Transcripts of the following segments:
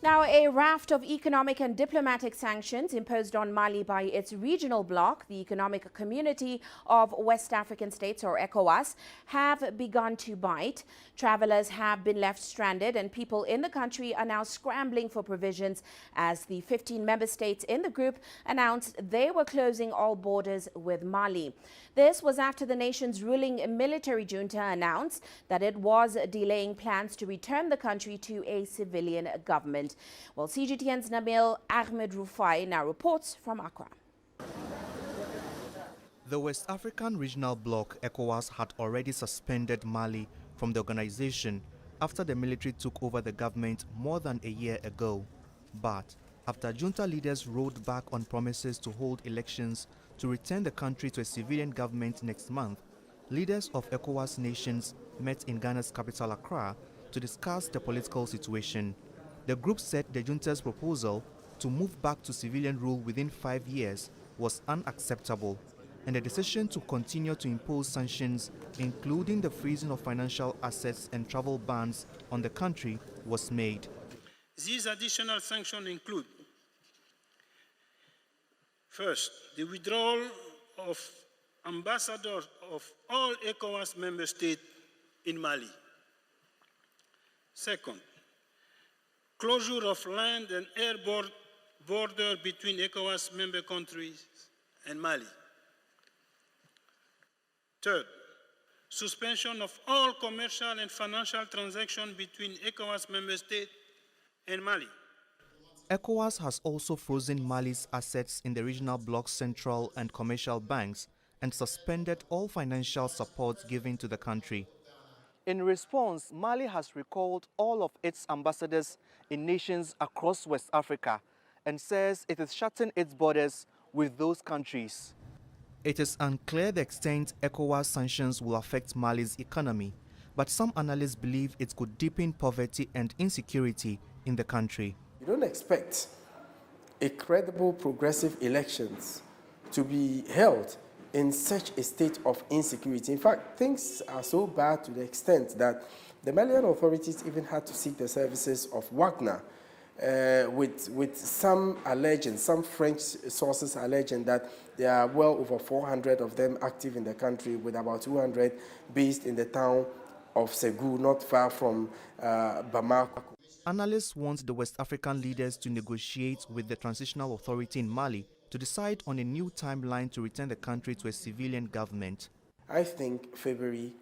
Now, a raft of economic and diplomatic sanctions imposed on Mali by its regional bloc, the Economic Community of West African States, or ECOWAS, have begun to bite. Travelers have been left stranded, and people in the country are now scrambling for provisions as the 15 member states in the group announced they were closing all borders with Mali. This was after the nation's ruling military junta announced that it was delaying plans to return the country to a civilian government. Well, CGTN's Nabil Ahmed Rufai now reports from Accra. The West African Regional Bloc, ECOWAS, had already suspended Mali from the organization after the military took over the government more than a year ago. But after junta leaders rolled back on promises to hold elections to return the country to a civilian government next month, leaders of ECOWAS nations met in Ghana's capital, Accra, to discuss the political situation. The group said the junta's proposal to move back to civilian rule within 5 years was unacceptable, and the decision to continue to impose sanctions, including the freezing of financial assets and travel bans on the country, was made. These additional sanctions include: first, the withdrawal of ambassadors of all ECOWAS member states in Mali. Second, closure of land and air border between ECOWAS member countries and Mali. Third, suspension of all commercial and financial transactions between ECOWAS member states and Mali. ECOWAS has also frozen Mali's assets in the regional bloc's central and commercial banks and suspended all financial support given to the country. In response, Mali has recalled all of its ambassadors in nations across West Africa and says it is shutting its borders with those countries. It is unclear the extent ECOWAS sanctions will affect Mali's economy, but some analysts believe it could deepen poverty and insecurity in the country. You don't expect a credible progressive elections to be held in such a state of insecurity. In fact, things are so bad to the extent that the Malian authorities even had to seek the services of Wagner, with some French sources alleging that there are well over 400 of them active in the country, with about 200 based in the town of Segou, not far from Bamako. Analysts want the West African leaders to negotiate with the transitional authority in Mali to decide on a new timeline to return the country to a civilian government. I think February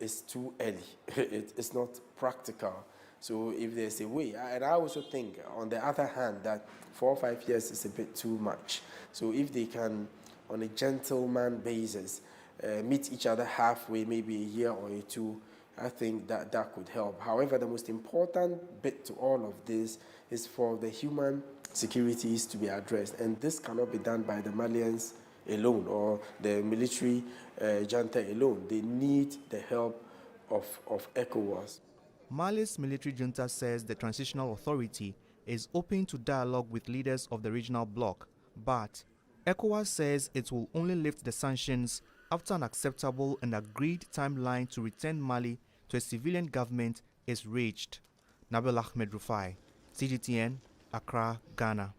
is too early. It's not practical. So if there's a way, and I also think, on the other hand, that 4 or 5 years is a bit too much. So if they can, on a gentleman basis, meet each other halfway, maybe a year or two, I think that could help. However, the most important bit to all of this is for the human securities to be addressed, and this cannot be done by the Malians alone or the military junta alone. They need the help of ECOWAS. Mali's military junta says the transitional authority is open to dialogue with leaders of the regional bloc, but ECOWAS says it will only lift the sanctions after an acceptable and agreed timeline to return Mali to a civilian government is reached. Nabil Ahmed Rufai, CGTN, Accra, Ghana.